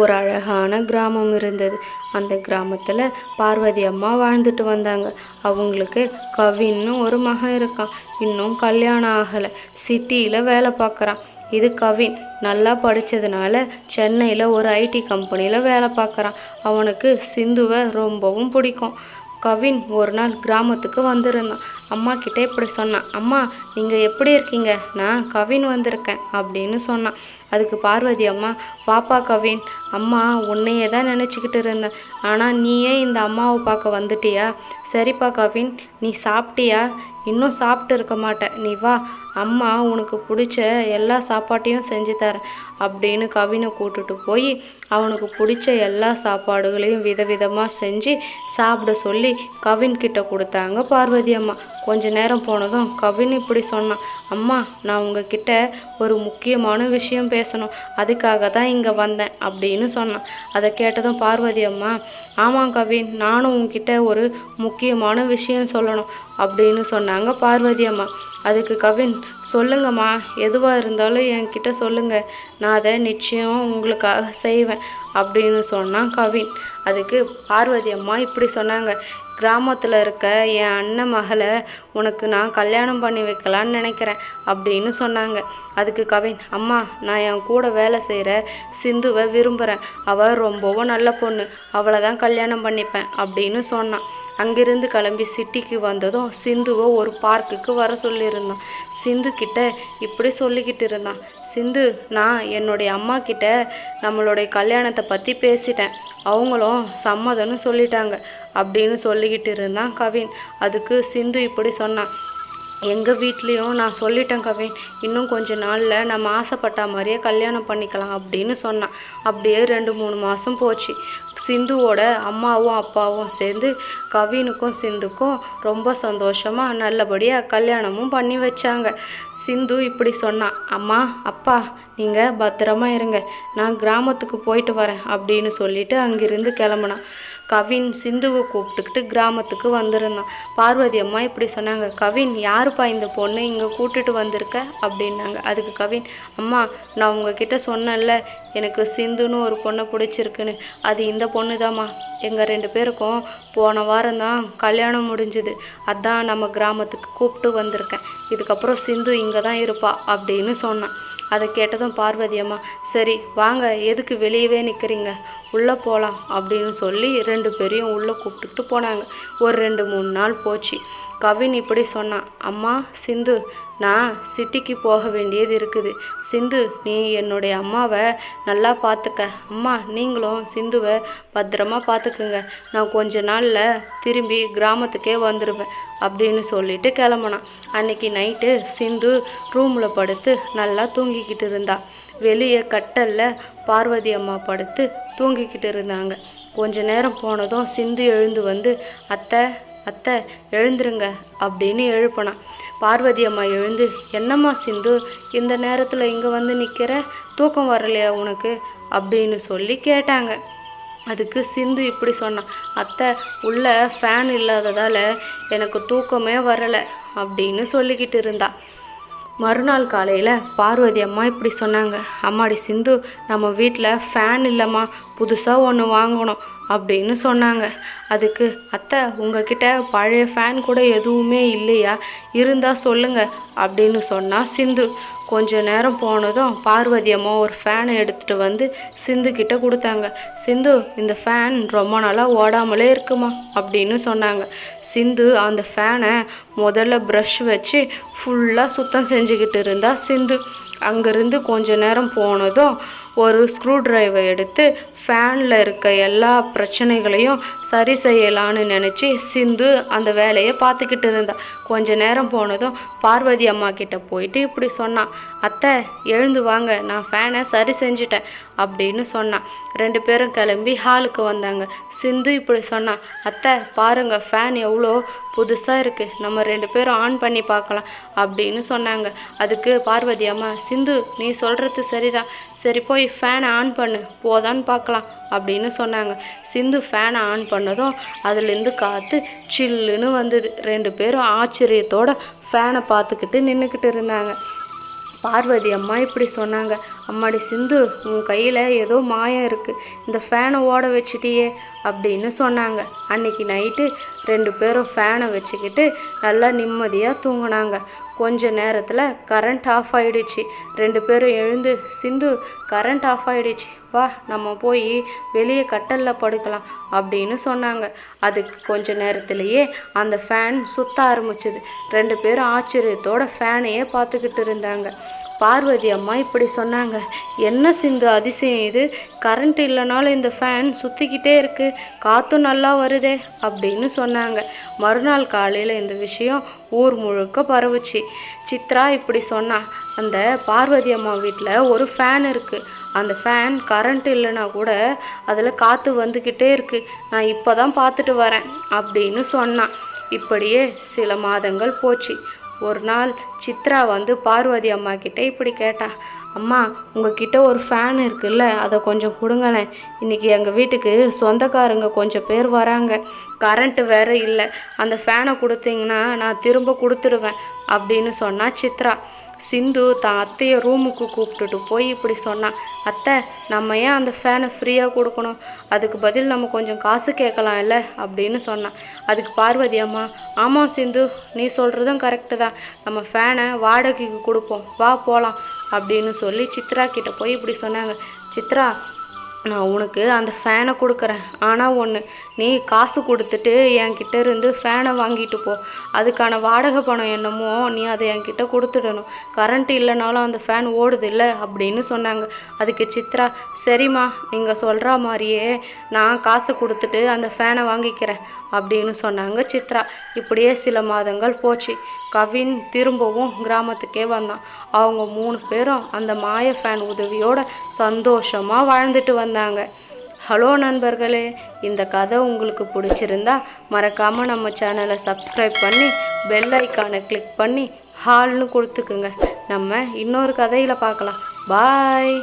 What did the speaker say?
ஒரு அழகான கிராமம் இருந்தது. அந்த கிராமத்தில் பார்வதி அம்மா வாழ்ந்துட்டு வந்தாங்க. அவங்களுக்கு கவின்னு ஒரு மகன் இருக்கான். இன்னும் கல்யாணம் ஆகலை. சிட்டியில் வேலை பார்க்குறான். இது கவின். நல்லா படித்ததுனால சென்னையில் ஒரு ஐடி கம்பெனியில் வேலை பார்க்குறான். அவனுக்கு சிந்துவை ரொம்பவும் பிடிக்கும். கவின் ஒரு நாள் கிராமத்துக்கு வந்திருந்தான். அம்மா கிட்டே இப்படி சொன்னான், அம்மா நீங்கள் எப்படி இருக்கீங்க, நான் கவின் வந்திருக்கேன் அப்படின்னு சொன்னான். அதுக்கு பார்வதி அம்மா, பாப்பா கவின், அம்மா உன்னையே தான் நினச்சிக்கிட்டு இருந்தேன், ஆனால் நீயே இந்த அம்மாவை பார்க்க வந்துட்டியா? சரிப்பா கவின், நீ சாப்பிட்டியா? இன்னும் சாப்பிட்டு இருக்க மாட்டேன், நீ வா, அம்மா உனக்கு பிடிச்ச எல்லா சாப்பாட்டையும் செஞ்சு தரேன் அப்படின்னு கவினை கூட்டுட்டு போய் அவனுக்கு பிடிச்ச எல்லா சாப்பாடுகளையும் விதவிதமாக செஞ்சு சாப்பிட சொல்லி கவின்கிட்ட கொடுத்தாங்க பார்வதி அம்மா. கொஞ்ச நேரம் போனதும் கவின் இப்படி சொன்னான், அம்மா நான் உங்ககிட்ட ஒரு முக்கியமான விஷயம் பேசணும், அதுக்காக தான் இங்கே வந்தேன் அப்படின்னு சொன்னான். அதை கேட்டதும் பார்வதி அம்மா, ஆமாம் கவின், நானும் உங்ககிட்ட ஒரு முக்கியமான விஷயம் சொல்லணும் அப்படின்னு சொன்னாங்க பார்வதி அம்மா. அதுக்கு கவின், சொல்லுங்கம்மா, எதுவாக இருந்தாலும் என்கிட்ட சொல்லுங்க, நான் அதை நிச்சயம் உங்களுக்காக செய்வேன் அப்படின்னு சொன்னான் கவின். அதுக்கு பார்வதி அம்மா இப்படி சொன்னாங்க, கிராமத்தில் இருக்க என் அண்ணன் மகளை உனக்கு நான் கல்யாணம் பண்ணி வைக்கலான்னு நினைக்கிறேன் அப்படின்னு சொன்னாங்க. அதுக்கு கவின், அம்மா நான் என் கூட வேலை செய்கிற சிந்துவை விரும்புகிறேன், அவள் ரொம்பவும் நல்ல பொண்ணு, அவளை தான் கல்யாணம் பண்ணிப்பேன் அப்படின்னு சொன்னான். அங்கிருந்து கிளம்பி சிட்டிக்கு வந்ததும் சிந்துவை ஒரு பார்க்குக்கு வர சொல்லியிருந்தான். சிந்து கிட்ட இப்படி சொல்லிக்கிட்டு இருந்தான், சிந்து நான் என்னுடைய அம்மா கிட்ட நம்மளுடைய கல்யாணத்தை பற்றி பேசிட்டேன், அவங்களும் சம்மதம்னு சொல்லிட்டாங்க அப்படின்னு சொல்லிக்கிட்டு இருந்தான் கவின். அதுக்கு சிந்து இப்படி சொன்னான், எங்கள் வீட்லேயும் நான் சொல்லிட்டேன் கவின், இன்னும் கொஞ்ச நாளில் நம்ம ஆசைப்பட்ட மாதிரியே கல்யாணம் பண்ணிக்கலாம் அப்படின்னு சொன்னான். அப்படியே 2-3 மாதம் போச்சு. சிந்துவோட அம்மாவும் அப்பாவும் சேர்ந்து கவினுக்கும் சிந்துக்கும் ரொம்ப சந்தோஷமாக நல்லபடியாக கல்யாணமும் பண்ணி வச்சாங்க. சிந்து இப்படி சொன்னான், அம்மா அப்பா நீங்கள் பத்திரமா இருங்க, நான் கிராமத்துக்கு போயிட்டு வரேன் அப்படின்னு சொல்லிட்டு அங்கிருந்து கிளம்புனான். கவின் சிந்துவை கூப்பிட்டுக்கிட்டு கிராமத்துக்கு வந்திருந்தான். பார்வதி அம்மா இப்படி சொன்னாங்க, கவின் யாருப்பா இந்த பொண்ணு இங்கே கூட்டிட்டு வந்திருக்க அப்படின்னாங்க. அதுக்கு கவின், அம்மா நான் உங்ககிட்ட சொன்னேன்ல எனக்கு சிந்துன்னு ஒரு பொண்ணை பிடிச்சிருக்குன்னு, அது இந்த பொண்ணு தாம்மா. எங்கள் 2 பேருக்கும் போன வாரம் தான் கல்யாணம் முடிஞ்சுது, அதான் நம்ம கிராமத்துக்கு கூப்பிட்டு வந்திருக்கேன், இதுக்கப்புறம் சிந்து இங்கே தான் இருப்பா அப்படின்னு சொன்னான். அதை கேட்டதும் பார்வதி அம்மா, சரி வாங்க, எதுக்கு வெளியவே நிற்கிறீங்க, உள்ளே போகலாம் அப்படின்னு சொல்லி 2 பேரையும் உள்ளே கூப்பிட்டுட்டு போனாங்க. ஒரு 2-3 நாள் போச்சு. கவின் இப்படி சொன்னான், அம்மா சிந்து நான் சிட்டிக்கு போக வேண்டியது இருக்குது, சிந்து நீ என்னுடைய அம்மாவை நல்லா பார்த்துக்க, அம்மா நீங்களும் சிந்துவை பத்திரமா பார்த்துக்குங்க, நான் கொஞ்ச நாளில் திரும்பி கிராமத்துக்கே வந்துடுவேன் அப்படின்னு சொல்லிட்டு கிளம்புனான். அன்னைக்கு நைட்டு சிந்து ரூமில் படுத்து நல்லா தூங்கிக்கிட்டு இருந்தா. வெளியே கட்டலில் பார்வதி அம்மா படுத்து தூங்கிக்கிட்டு இருந்தாங்க. கொஞ்ச நேரம் போனதும் சிந்து எழுந்து வந்து, அத்தை அத்தை எழுந்துருங்க அப்படின்னு எழுப்பினான். பார்வதி அம்மா எழுந்து, என்னம்மா சிந்து இந்த நேரத்தில் இங்கே வந்து நிற்கிற, தூக்கம் வரலையா உனக்கு அப்படின்னு சொல்லி கேட்டாங்க. அதுக்கு சிந்து இப்படி சொன்னான், அத்தை உள்ள ஃபேன் இல்லாததால் எனக்கு தூக்கமே வரலை அப்படின்னு சொல்லிக்கிட்டு இருந்தா. மறுநாள் காலையில் பார்வதி அம்மா இப்படி சொன்னாங்க, அம்மாடி சிந்து நம்ம வீட்டில் ஃபேன் இல்லைம்மா, புதுசாக ஒன்று வாங்கணும் அப்படின்னு சொன்னாங்க. அதுக்கு அத்தை உங்ககிட்ட பழைய ஃபேன் கூட எதுவுமே இல்லையா, இருந்தால் சொல்லுங்க அப்படின்னு சொன்னா சிந்து. கொஞ்ச நேரம் போனதும் பார்வதி அம்மா ஒரு ஃபேனை எடுத்துகிட்டு வந்து சிந்து கிட்ட கொடுத்தாங்க. சிந்து இந்த ஃபேன் ரொம்ப நாளாக ஓடாமலே இருக்குமா அப்படின்னு சொன்னாங்க. சிந்து அந்த ஃபேனை முதல்ல ப்ரஷ் வச்சு ஃபுல்லாக சுத்தம் செஞ்சுக்கிட்டு இருந்தா சிந்து. அங்கேருந்து கொஞ்ச நேரம் போனதும் ஒரு ஸ்க்ரூ டிரைவர் எடுத்து ஃபேனில் இருக்க எல்லா பிரச்சனைகளையும் சரி செய்யலான்னு நினச்சி சிந்து அந்த வேலையை பார்த்துக்கிட்டு இருந்தா. கொஞ்ச நேரம் போனதும் பார்வதி அம்மா கிட்ட போயிட்டு இப்படி சொன்னான், அத்தை எழுந்து வாங்க, நான் ஃபேனை சரி செஞ்சுட்டேன் அப்படின்னு சொன்னான். 2 பேரும் கிளம்பி ஹாலுக்கு வந்தாங்க. சிந்து இப்படி சொன்னான், அத்தை பாருங்க ஃபேன் எவ்வளோ புதுசாக இருக்குது, நம்ம 2 பேரும் ஆன் பண்ணி பார்க்கலாம் அப்படின்னு சொன்னாங்க. அதுக்கு பார்வதி அம்மா, சிந்து நீ சொல்கிறது சரிதான், சரி போய் ஃபேனை ஆன் பண்ணு, போதான்னு பார்க்கலாம் அப்படின்னு சொன்னாங்க. சிந்து ஃபேனை ஆன் பண்ணதும் அதுலேருந்து காற்று சில்லுன்னு வந்தது. 2 பேரும் ஆச்சரியத்தோட ஃபேனை பார்த்துக்கிட்டு நின்றுக்கிட்டு இருந்தாங்க. பார்வதி அம்மா இப்படி சொன்னாங்க, அம்மாடி சிந்து, உன் கையில் ஏதோ மாயம் இருக்குது, இந்த ஃபேனை ஓட வச்சிட்டியே அப்படின்னு சொன்னாங்க. அன்னைக்கு நைட்டு 2 பேரும் ஃபேனை வச்சுக்கிட்டு நல்லா நிம்மதியாக தூங்கினாங்க. கொஞ்ச நேரத்தில் கரண்ட் ஆஃப் ஆயிடுச்சு. 2 பேரும் எழுந்து, சிந்து கரண்ட் ஆஃப் ஆயிடுச்சு, வா நம்ம போய் வெளியே கட்டலில் படுக்கலாம் அப்படின்னு சொன்னாங்க. அதுக்கு கொஞ்ச நேரத்திலேயே அந்த ஃபேன் சுத்த ஆரம்பிச்சுது. 2 பேரும் ஆச்சரியத்தோட ஃபேனையே பார்த்துக்கிட்டு இருந்தாங்க. பார்வதி அம்மா இப்படி சொன்னாங்க, என்ன சிந்து அதிசயம் இது, கரண்ட் இல்லைனாலும் இந்த ஃபேன் சுற்றிக்கிட்டே இருக்கு, காற்றும் நல்லா வருதே அப்படின்னு சொன்னாங்க. மறுநாள் காலையில் இந்த விஷயம் ஊர் முழுக்க பரவுச்சு. சித்ரா இப்படி சொன்னா, அந்த பார்வதி அம்மா வீட்டில் ஒரு ஃபேன் இருக்குது, அந்த ஃபேன் கரண்ட் இல்லைன்னா கூட அதில் காற்று வந்துக்கிட்டே இருக்குது, நான் இப்போ தான் பார்த்துட்டு வரேன் அப்படின்னு சொன்னான். இப்படியே சில மாதங்கள் போச்சு. ஒரு நாள் சித்ரா வந்து பார்வதி அம்மா கிட்டே இப்படி கேட்டா, அம்மா உங்ககிட்ட ஒரு ஃபேன் இருக்குல்ல, அதை கொஞ்சம் கொடுங்களேன், இன்றைக்கி எங்கள் வீட்டுக்கு சொந்தக்காரங்க கொஞ்சம் பேர் வராங்க, கரண்ட்டு வேறு இல்லை, அந்த ஃபேனை கொடுத்தீங்கன்னா நான் திரும்ப கொடுத்துடுவேன் அப்படின்னு சொன்னா சித்ரா. சிந்து தான் அத்தையை ரூமுக்கு கூப்பிட்டுட்டு போய் இப்படி சொன்னான், அத்தை நம்ம ஏன் அந்த ஃபேனை ஃப்ரீயாக கொடுக்கணும், அதுக்கு பதில் நம்ம கொஞ்சம் காசு கேட்கலாம் இல்லை அப்படின்னு சொன்னான். அதுக்கு பார்வதி அம்மா, ஆமாம் சிந்து நீ சொல்கிறதும் கரெக்டு தான், நம்ம ஃபேனை வாடகைக்கு கொடுப்போம், வா போகலாம் அப்படின்னு சொல்லி சித்ரா கிட்ட போய் இப்படி சொன்னாங்க. சித்ரா, நான் உனக்கு அந்த ஃபேனை கொடுக்குறேன், ஆனால் ஒன்று, நீ காசு கொடுத்துட்டு என்கிட்ட இருந்து ஃபேனை வாங்கிட்டு போ, அதுக்கான வாடகை பணம் என்னமோ நீ அதை என்கிட்ட கொடுத்துடணும், கரண்ட் இல்லைனாலும் அந்த ஃபேன் ஓடுது இல்லை அப்படின்னு சொன்னாங்க. அதுக்கு சித்ரா, சரிம்மா நீங்கள் சொல்கிற மாதிரியே நான் காசு கொடுத்துட்டு அந்த ஃபேனை வாங்கிக்கிறேன் அப்படின்னு சொன்னாங்க சித்ரா. இப்படியே சில மாதங்கள் போச்சு. கவின் திரும்பவும் கிராமத்துக்கே வந்தான். அவங்க 3 பேரும் அந்த மாய ஃபேன் உதவியோட சந்தோஷமாக வாழ்ந்துட்டு வந்தாங்க. ஹலோ நண்பர்களே, இந்த கதை உங்களுக்கு பிடிச்சிருந்தா மறக்காமல் நம்ம சேனலை சப்ஸ்கிரைப் பண்ணி பெல் ஐக்கானை கிளிக் பண்ணி ஹால்னு கொடுத்துக்குங்க. நம்ம இன்னொரு கதையில் பார்க்கலாம். பாய்.